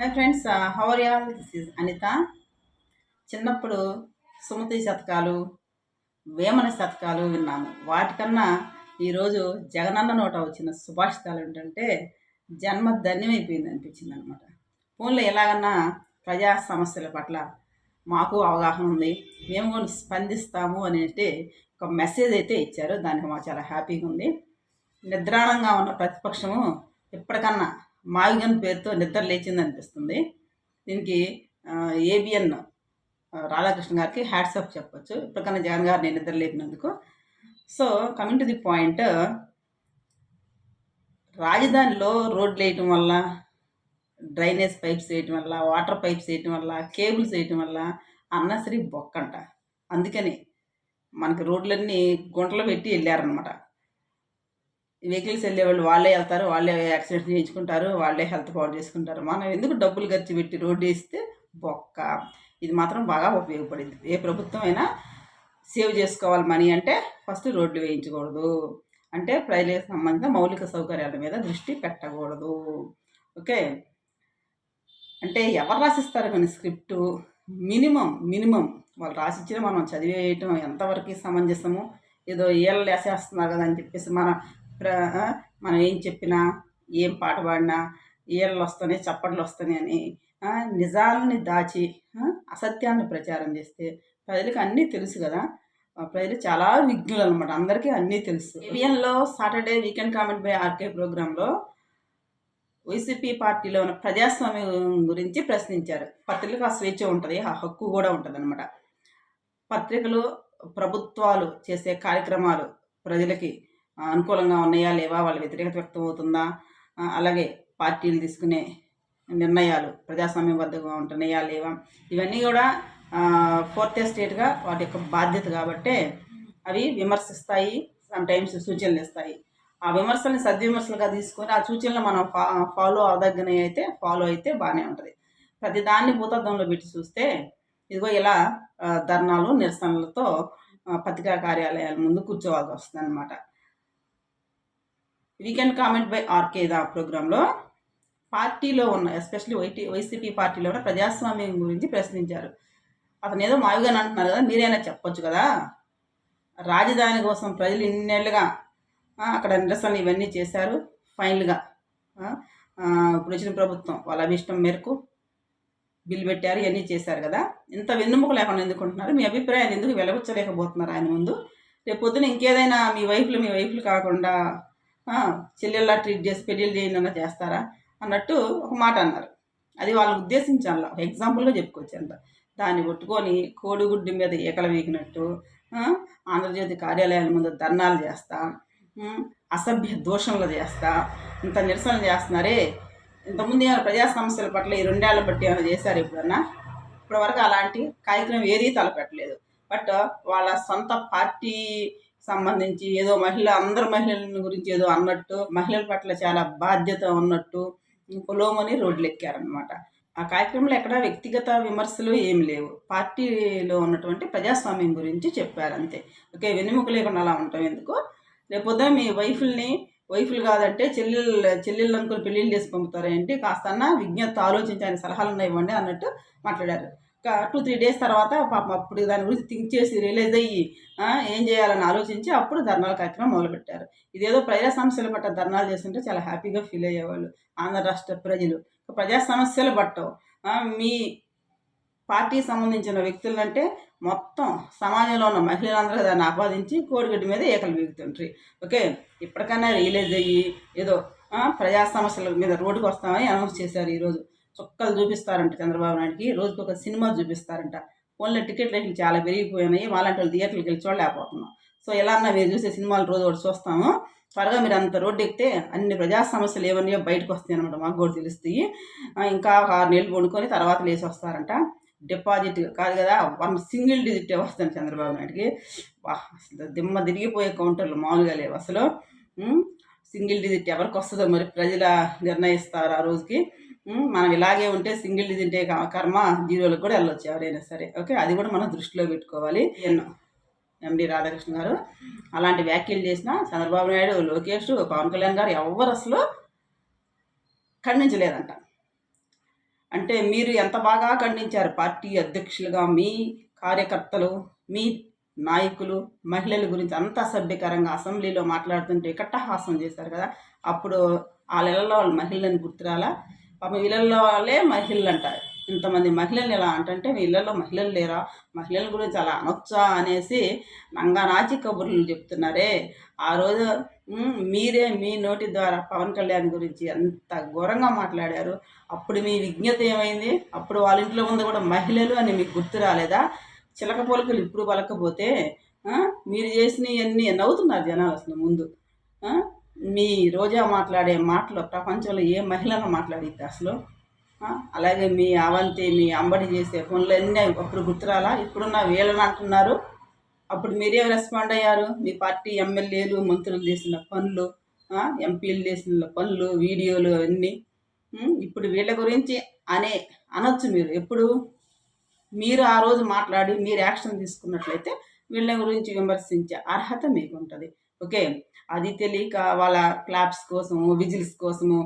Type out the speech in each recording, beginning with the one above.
Hi friends, how are you all? This is Anita. చిన్నప్పుడు సుమతి శతకాలు, వేమన శతకాలు విన్నాము. వాటికన్నా ఈరోజు జగనన్న నోట వచ్చిన సుభాషితాలు ఏంటంటే జన్మ ధన్యమైపోయింది అనిపించింది అనమాట. ఫోన్లో ఎలాగన్నా ప్రజా సమస్యల పట్ల మాకు అవగాహన ఉంది, మేము కూడా స్పందిస్తాము అనేసి ఒక మెసేజ్ అయితే ఇచ్చారు. దానికి మాకు చాలా హ్యాపీగా ఉంది. నిద్రాణంగా ఉన్న ప్రతిపక్షము ఎప్పటికన్నా మావిగన్ పేరుతో నిద్ర లేచింది అనిపిస్తుంది. దీనికి ఏబిఎన్ రాధాకృష్ణ గారికి హ్యాట్సాప్ చెప్పొచ్చు, ఇప్పటికన్నా జగన్ గారిని నిద్ర లేపినందుకు. So coming to the point, రాజధానిలో రోడ్లు వేయటం వల్ల, డ్రైనేజ్ పైప్స్ వేయటం వల్ల, వాటర్ పైప్స్ వేయటం వల్ల, కేబుల్స్ వేయటం వల్ల అన్నసరి బొక్కంట. అందుకని మనకి రోడ్లన్నీ గుంటలు పెట్టి వెళ్ళారనమాట. వెహికల్స్ వెళ్ళేవాళ్ళు వాళ్ళే వెళ్తారు, వాళ్ళే యాక్సిడెంట్ చేయించుకుంటారు, వాళ్ళే హెల్త్ పాడు చేసుకుంటారు. మనం ఎందుకు డబ్బులు ఖర్చు పెట్టి రోడ్డు వేస్తే బొక్క. ఇది మాత్రం బాగా ఉపయోగపడింది. ఏ ప్రభుత్వం అయినా సేవ్ చేసుకోవాలి మనీ అంటే ఫస్ట్ రోడ్లు వేయించకూడదు, అంటే ప్రజలకు సంబంధించిన మౌలిక సౌకర్యాల మీద దృష్టి పెట్టకూడదు. ఓకే, అంటే ఎవరు రాసిస్తారు కానీ స్క్రిప్టు మినిమం వాళ్ళు రాసిచ్చిన మనం చదివేయటం ఎంతవరకు సమంజసము. ఏదో ఏళ్ళు వేసేస్తున్నారు కదా అని చెప్పేసి మనం ఏం చెప్పినా, ఏం పాట పాడినా ఏళ్ళు వస్తున్నాయి, చప్పట్లు వస్తున్నాయి అని నిజాలని దాచి అసత్యాన్ని ప్రచారం చేస్తే ప్రజలకు అన్నీ తెలుసు కదా. ప్రజలు చాలా విఘ్నులు అనమాట, అందరికీ అన్నీ తెలుసు. ఏబిఎన్లో Saturday weekend comment by RK ప్రోగ్రాంలో వైసీపీ పార్టీలో ఉన్న ప్రజాస్వామ్యం గురించి ప్రశ్నించారు. పత్రికలకు ఆ స్వేచ్ఛ ఉంటుంది, ఆ హక్కు కూడా ఉంటుంది అనమాట. పత్రికలు, ప్రభుత్వాలు చేసే కార్యక్రమాలు ప్రజలకి అనుకూలంగా ఉన్నాయా లేవా, వాళ్ళ వ్యతిరేకత వ్యక్తం అవుతుందా, అలాగే పార్టీలు తీసుకునే నిర్ణయాలు ప్రజాస్వామ్యబద్ధంగా ఉంటున్నాయా లేవా, ఇవన్నీ కూడా ఫోర్త్ ఎస్టేట్గా వాటి యొక్క బాధ్యత కాబట్టే అవి విమర్శిస్తాయి, సమ్టైమ్స్ సూచనలు ఇస్తాయి. ఆ విమర్శల్ని సద్విమర్శలుగా తీసుకొని ఆ సూచనలు మనం ఫాలో అయితే బాగానే ఉంటుంది. ప్రతి దాన్ని భూతద్దంలో పెట్టి చూస్తే ఇదిగో ఇలా ధర్నాలు, నిరసనలతో పత్రికా కార్యాలయాల ముందు కూర్చోవాల్సి వస్తుంది అనమాట. వీకెండ్ కామెంట్ బై ఆర్కే ప్రోగ్రాంలో పార్టీలో ఉన్న, ఎస్పెషల్లీ వైసీపీ పార్టీలో ఉన్న ప్రజాస్వామ్యం గురించి ప్రశ్నించారు. అతను ఏదో మావిగానే అంటున్నారు కదా, మీరైనా చెప్పొచ్చు కదా. రాజధాని కోసం ప్రజలు ఇన్నేళ్లుగా అక్కడ నిరసనలు ఇవన్నీ చేశారు. ఫైనల్గా ఇప్పుడు వచ్చిన ప్రభుత్వం వాళ్ళ అభిష్టం మేరకు బిల్లు పెట్టారు, ఇవన్నీ చేశారు కదా. ఇంత వెన్నుముక లేకుండా ఎందుకుంటున్నారు? మీ అభిప్రాయాన్ని ఎందుకు వెలవచ్చలేకపోతున్నారు ఆయన ముందు? రేపు పొద్దున ఇంకేదైనా మీ వైఫ్లు కాకుండా చెల్లెల్లా ట్రీట్ చేసి పెళ్ళిళ్ళు చేయండి చేస్తారా అన్నట్టు ఒక మాట అన్నారు. అది వాళ్ళని ఉద్దేశించాల, ఒక ఎగ్జాంపుల్గా చెప్పుకోవచ్చు అంత. దాన్ని పట్టుకొని కోడిగుడ్డు మీద ఏకల వీకినట్టు ఆంధ్రజ్యోతి కార్యాలయాల ముందు ధర్నాలు చేస్తా, అసభ్య దోషంలు చేస్తా, ఇంత నిరసనలు చేస్తున్నారే. ఇంతకుముందు ఏమైనా ప్రజా సమస్యల పట్ల ఈ 2 ఏళ్ల బట్టి ఏమైనా చేశారు ఎప్పుడన్నా? ఇప్పటివరకు అలాంటి కార్యక్రమం ఏదీ తలపెట్టలేదు. బట్ వాళ్ళ సొంత పార్టీ సంబంధించి ఏదో అందరు మహిళల గురించి ఏదో అన్నట్టు, మహిళల పట్ల చాలా బాధ్యత ఉన్నట్టు పొలోమని రోడ్లు ఎక్కారనమాట. ఆ కార్యక్రమంలో ఎక్కడా వ్యక్తిగత విమర్శలు ఏమి లేవు, పార్టీలో ఉన్నటువంటి ప్రజాస్వామ్యం గురించి చెప్పారు అంతే. ఓకే, వెన్నెముక లేకుండా అలా ఉంటాం ఎందుకు? రేపొద్దున మీ వైఫులు కాదంటే చెల్లెళ్ళు అనుకుని పెళ్ళిళ్ళు చేసి పంపుతారేంటి? కాస్తన్నా విజ్ఞత ఆలోచించి ఆయన సలహాలు ఇవ్వండి అన్నట్టు మాట్లాడారు. 2-3 డేస్ తర్వాత పాపం అప్పుడు దాని గురించి థింక్ చేసి రియలైజ్ అయ్యి ఏం చేయాలని ఆలోచించి అప్పుడు ధర్నాల కార్యక్రమం మొదలుపెట్టారు. ఇదేదో ప్రజా సమస్యల పట్ల ధర్నాలు చేస్తుంటే చాలా హ్యాపీగా ఫీల్ అయ్యేవాళ్ళు ఆంధ్ర రాష్ట్ర ప్రజలు. ప్రజా సమస్యలు పట్టవు, మీ పార్టీకి సంబంధించిన వ్యక్తులంటే మొత్తం సమాజంలో ఉన్న మహిళలందరూ దాన్ని ఆపాదించి కోడిగడ్డి మీద ఏకలు వీగుతుంటారు. ఓకే, ఇప్పటికైనా రియలైజ్ అయ్యి ఏదో ప్రజా సమస్యల మీద రోడ్డుకు వస్తామని అనౌన్స్ చేశారు. ఈరోజు చుక్కలు చూపిస్తారంట చంద్రబాబు నాయుడికి, రోజుకి ఒక సినిమా చూపిస్తారంట. ఓన్లీ టికెట్ రేట్లు చాలా పెరిగిపోయినాయి, వాళ్ళంటి వాళ్ళు థియేటర్కి వెళ్ళి చూడలేకపోతున్నాం. సో ఎలా అన్నా మీరు చూసే సినిమాలు రోజు ఒకటి చూస్తాము, త్వరగా మీరు అంత రోడ్డు ఎక్కితే అన్ని ప్రజా సమస్యలు ఏమన్నాయో బయటకు వస్తాయి అనమాట, మాకు కూడా తెలుస్తాయి. ఇంకా 6 నెలలు వండుకొని తర్వాత లేచి వస్తారంట. డిపాజిట్ కాదు కదా, 1 సింగిల్ డిజిటే వస్తుంది చంద్రబాబు నాయుడికి. దిమ్మ తిరిగిపోయే కౌంటర్లు మామూలుగా లేవు అసలు. సింగిల్ డిజిట్ ఎవరికి వస్తుందో మరి ప్రజల నిర్ణయిస్తారు ఆ రోజుకి. మనం ఇలాగే ఉంటే సింగిల్ డిజిటే కర్మ, జీరోలకు కూడా వెళ్ళొచ్చు ఎవరైనా సరే. ఓకే, అది కూడా మనం దృష్టిలో పెట్టుకోవాలి. ఎండి రాధాకృష్ణ గారు అలాంటి వ్యాఖ్యలు చేసినా చంద్రబాబు నాయుడు, లోకేష్, పవన్ కళ్యాణ్ గారు ఎవరు అసలు ఖండించలేదంట. అంటే మీరు ఎంత బాగా ఖండించారు పార్టీ అధ్యక్షులుగా, మీ కార్యకర్తలు, మీ నాయకులు, మహిళల గురించి అంత అసభ్యకరంగా అసెంబ్లీలో మాట్లాడుతుంటే కట్టహాసం చేశారు కదా. అప్పుడు వాళ్ళ ఇళ్ళలో వాళ్ళ మహిళలను గుర్తురాలా? పాపం ఇళ్ళల్లో వాళ్ళే మహిళలు అంటారు. ఇంతమంది మహిళలు ఇలా అంటే మీ ఇళ్ళల్లో మహిళలు లేరా, మహిళల గురించి అలా అనొచ్చా అనేసి నంగనాచి కబుర్లు చెప్తున్నారే. ఆ రోజు మీరే మీ నోటి ద్వారా పవన్ కళ్యాణ్ గురించి ఎంత ఘోరంగా మాట్లాడారు. అప్పుడు మీ విజ్ఞత ఏమైంది? అప్పుడు వాళ్ళ ఇంట్లో ముందు కూడా మహిళలు అని మీకు గుర్తు రాలేదా? చిలక పలుకులు ఇప్పుడు పలకపోతే మీరు చేసినవన్నీ నవ్వుతున్నారు జనాలు అసలు ముందు. మీ రోజా మాట్లాడే మాటలు ప్రపంచంలో ఏ మహిళను మాట్లాడిద్ది అసలు? అలాగే మీ అవంతి, మీ అంబడి చేసే పనులన్నీ అప్పుడు గుర్తురాలా? ఇప్పుడున్న వీళ్ళని అంటున్నారు. అప్పుడు మీరేం రెస్పాండ్ అయ్యారు? మీ పార్టీ ఎమ్మెల్యేలు, మంత్రులు చేసిన పనులు, ఎంపీలు చేసిన పనులు, వీడియోలు అవన్నీ ఇప్పుడు వీళ్ళ గురించి అనొచ్చు మీరు. ఎప్పుడు మీరు ఆ రోజు మాట్లాడి మీరు యాక్షన్ తీసుకున్నట్లయితే వీళ్ళ గురించి విమర్శించే అర్హత మీకు ఉంటుంది. ఓకే, అది తెలియక వాళ్ళ క్లాప్స్ కోసము, విజిల్స్ కోసము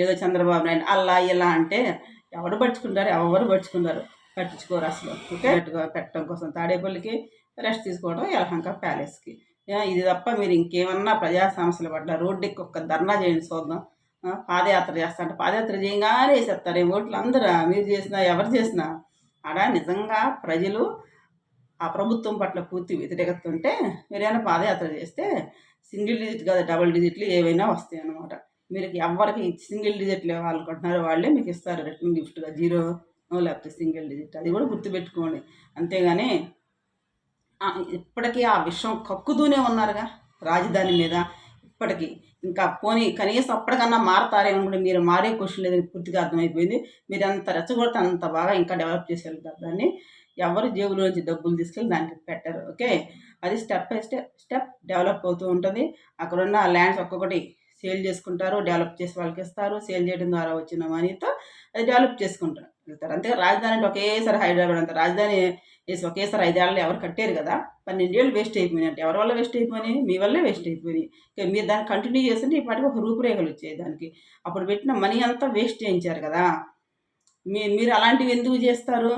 ఏదో చంద్రబాబు నాయుడు అలా ఇలా అంటే ఎవరు పట్టించుకోరు అసలు. ఓకే, పెట్టడం కోసం తాడేపల్లికి రెస్ట్ తీసుకోవడం, యలహంక ప్యాలెస్కి. ఇది తప్ప మీరు ఇంకేమన్నా ప్రజా సమస్యలు పడ్డా రోడ్డుకి ఒక్క ధర్నా చేయండి చూద్దాం. పాదయాత్ర చేస్తా అంటే పాదయాత్ర చేయగానే వేసేస్తారు ఈ ఓట్లు అందరూ. మీరు చేసినా ఎవరు చేసినా ఆడ నిజంగా ప్రజలు ఆ ప్రభుత్వం పట్ల పూర్తి వ్యతిరేకత ఉంటే మీరైనా పాదయాత్ర చేస్తే సింగిల్ డిజిట్ కాదు డబుల్ డిజిట్లు ఏవైనా వస్తాయి అన్నమాట. మీరు ఎవరికి సింగిల్ డిజిట్లు ఇవ్వాలనుకుంటున్నారో వాళ్ళే మీకు ఇస్తారు రిటర్న్ గిఫ్ట్గా, 0 లేకపోతే సింగిల్ డిజిట్. అది కూడా గుర్తుపెట్టుకోండి. అంతేగాని ఇప్పటికీ ఆ విషయం కక్కుతూనే ఉన్నారుగా రాజధాని మీద. ఇప్పటికీ ఇంకా పోనీ కనీసం అప్పటికన్నా మారతారేమో కూడా మీరు మారే క్వశ్చన్ లేదని పూర్తిగా అర్థమైపోయింది. మీరు అంత రెచ్చగొడితే అంత బాగా ఇంకా డెవలప్ చేసి వెళ్తారు దాన్ని. ఎవరు జేబులోంచి డబ్బులు తీసుకెళ్ళి దానికి పెట్టరు. ఓకే, అది స్టెప్ బై స్టెప్ డెవలప్ అవుతూ ఉంటుంది. అక్కడున్న ల్యాండ్స్ ఒక్కొక్కటి సేల్ చేసుకుంటారు, డెవలప్ చేసి వాళ్ళకి ఇస్తారు. సేల్ చేయడం ద్వారా వచ్చిన మనీతో అది డెవలప్ చేసుకుంటారు వెళ్తారు. అంతే రాజధాని అంటే ఒకేసారి హైదరాబాద్ అంత రాజధాని వేసి ఒకేసారి 5 ఏళ్ళు ఎవరు కట్టారు కదా. 12 ఏళ్ళు వేస్ట్ అయిపోయినాయి. అంటే ఎవరి వల్ల వేస్ట్ అయిపోయినాయి? మీ వల్లే వేస్ట్ అయిపోయినాయి. మీరు దాన్ని కంటిన్యూ చేస్తుంటే ఈ పాటికి ఒక రూపురేఖలు వచ్చాయి దానికి. అప్పుడు పెట్టిన మనీ అంతా వేస్ట్ చేయించారు కదా. మీరు అలాంటివి ఎందుకు చేస్తారు?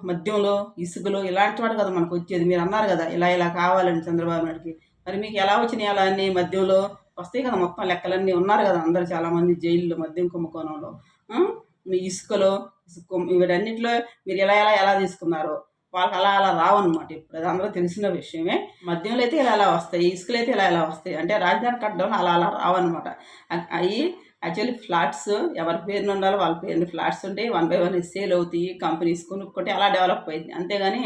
మద్యంలో, ఇసుకలో ఇలాంటి వాడు కదా మనకు వచ్చేది. మీరు అన్నారు కదా ఇలా ఇలా కావాలని చంద్రబాబు నాయుడికి. మరి మీకు ఎలా వచ్చినాయి అలా అన్నీ? మద్యంలో వస్తాయి కదా మొత్తం లెక్కలన్నీ. ఉన్నారు కదా అందరు చాలామంది జైల్లో మద్యం కుంభకోణంలో. మీ ఇసుకలో వీటన్నిటిలో మీరు ఎలా తీసుకున్నారో వాళ్ళకి అలా రావన్నమాట. ఇప్పుడు అది అందరూ తెలిసిన విషయమే. మద్యంలో అయితే ఇలా వస్తాయి, ఇసుకలు అయితే ఇలా వస్తాయి. అంటే రాజధాని కట్టడం అలా రావన్నమాట. అవి యాక్చువల్లీ ఫ్లాట్స్ ఎవరి పేరున ఉండాలో వాళ్ళ పేరుని ఫ్లాట్స్ ఉంటాయి. 1 by 1 సేల్ అవుతాయి, కంపెనీస్ కొనుక్కుంటే అలా డెవలప్ అయింది. అంతేగాని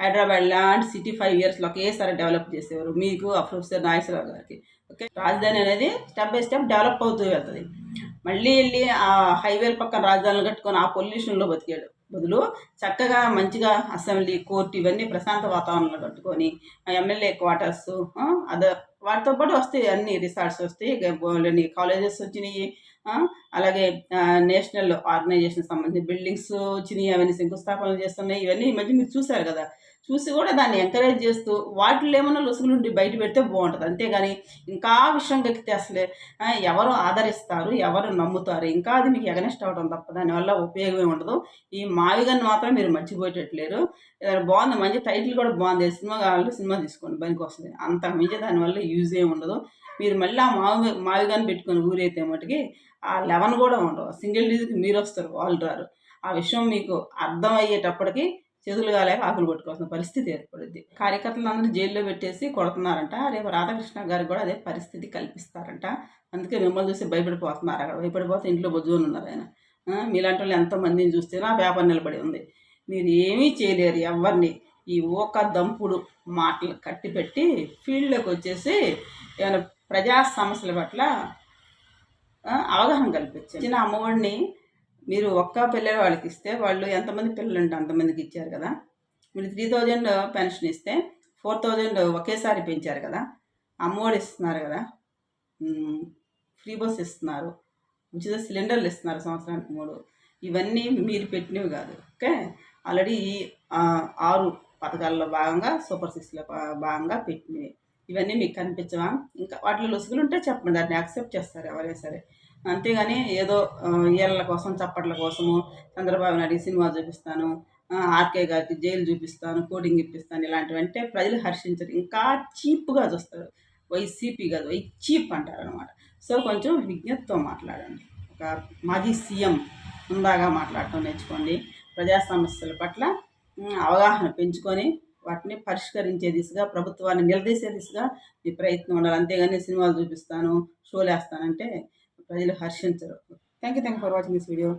హైదరాబాద్ లాంటి సిటీ 5 yearsలో ఒకేసారి డెవలప్ చేసేవారు మీకు, ఆ ప్రొఫెసర్ నాగేశ్వరరావు గారికి. ఓకే, రాజధాని అనేది స్టెప్ బై స్టెప్ డెవలప్ అవుతూ వెళ్తుంది. మళ్ళీ వెళ్ళి ఆ హైవేల పక్కన రాజధానులు కట్టుకొని ఆ పొల్యూషన్లో బతికాడు బదులు చక్కగా మంచిగా అసెంబ్లీ, కోర్టు ఇవన్నీ ప్రశాంత వాతావరణంలో కట్టుకొని ఎమ్మెల్యే క్వార్టర్స్ వాటితో పాటు వస్తాయి అన్ని రిసార్ట్స్ వస్తాయి, కాలేజెస్ వచ్చినాయి. అలాగే నేషనల్ ఆర్గనైజేషన్ సంబంధించిన బిల్డింగ్స్ వచ్చినాయి, అవన్నీ శంకుస్థాపనలు చేస్తున్నాయి. ఇవన్నీ ఈ మధ్య మీరు చూశారు కదా. చూసి కూడా దాన్ని ఎంకరేజ్ చేస్తూ వాటిలో ఏమన్నా లొసుగులు నుండి బయట పెడితే బాగుంటుంది. అంతేగాని ఇంకా విషయం ఎక్కితే అసలే ఎవరు ఆదరిస్తారు, ఎవరు నమ్ముతారు, ఇంకా అది మీకు ఎగనెస్ట్ అవ్వడం తప్ప దానివల్ల ఉపయోగమే ఉండదు. ఈ మావిగన్ మాత్రం మీరు మర్చిపోయేటట్లేరు. బాగుంది, మంచి టైటిల్ కూడా బాగుంది. సినిమా కావాలంటే సినిమా తీసుకోండి, పనికి వస్తుంది. అంత మించి దానివల్ల యూజ్ ఏమి ఉండదు. మీరు మళ్ళీ ఆ మావిగాని పెట్టుకొని ఊరైతే మటుకి ఆ 11 కూడా ఉండవు. సింగిల్ డిజిట్కి మీరు వస్తారు, వాళ్ళు రారు. ఆ విషయం మీకు అర్థమయ్యేటప్పటికి చేతులు కాలేక ఆకులు పట్టుకోవాల్సిన పరిస్థితి ఏర్పడుద్ది. కార్యకర్తలు అందరూ జైల్లో పెట్టేసి కొడుతున్నారంట. రేపు రాధాకృష్ణ గారికి కూడా అదే పరిస్థితి కల్పిస్తారంట. అందుకే మిమ్మల్ని చూసి భయపడిపోతున్నారు. అక్కడ భయపడిపోతే ఇంట్లో బొజ్జుని ఉన్నారు ఆయన. మీలాంటి వాళ్ళు ఎంతోమందిని చూస్తేనే ఆ పేపర్ నిలబడి ఉంది. మీరు ఏమీ చేయలేరు ఎవరిని. ఈ దంపుడు మాటలు కట్టిపెట్టి ఫీల్డ్లోకి వచ్చేసి ఏమైనా ప్రజా సమస్యల పట్ల అవగాహన కల్పించారు. చిన్న అమ్మఒడిని మీరు ఒక్క పిల్లలు వాళ్ళకి ఇస్తే వాళ్ళు ఎంతమంది పిల్లలు అంటే అంతమందికి ఇచ్చారు కదా. మీరు 3000 పెన్షన్ ఇస్తే 4000 ఒకేసారి పెంచారు కదా. అమ్మఒడి ఇస్తున్నారు కదా, ఫ్రీ బస్ ఇస్తున్నారు, ఉచిత సిలిండర్లు ఇస్తున్నారు సంవత్సరానికి 3. ఇవన్నీ మీరు పెట్టినవి కాదు. ఓకే, ఆల్రెడీ ఈ 6 పథకాల్లో భాగంగా సూపర్ 6లో భాగంగా పెట్టినవి. ఇవన్నీ మీకు కనిపించవా? ఇంకా వాటిలో లొసుగులు ఉంటే చెప్పండి, దాన్ని యాక్సెప్ట్ చేస్తారు ఎవరైనా సరే. అంతేగాని ఏదో ఈళ్ళ కోసం చప్పట్ల కోసము చంద్రబాబు నాయుడు సినిమా చూపిస్తాను, ఆర్కే గారికి జైలు చూపిస్తాను, కోడింగ్ ఇప్పిస్తాను ఇలాంటివంటే ప్రజలు హర్షించరు. ఇంకా చీప్‌గా చూస్తారు. వైసీపీ కాదు చీప్ అంటారనమాట. సో, కొంచెం విజ్ఞతతో మాట్లాడండి. ఒక మాజీ సీఎం హుందాగా మాట్లాడటం నేర్చుకోండి. ప్రజా సమస్యల పట్ల అవగాహన పెంచుకొని వాటిని పరిష్కరించే దిశగా, ప్రభుత్వాన్ని నిలదీసే దిశగా మీ ప్రయత్నం ఉండాలి. అంతేగాని సినిమాలు చూపిస్తాను, షోలేస్తానంటే ప్రజలు హర్షించరు. Thank you for watching this video.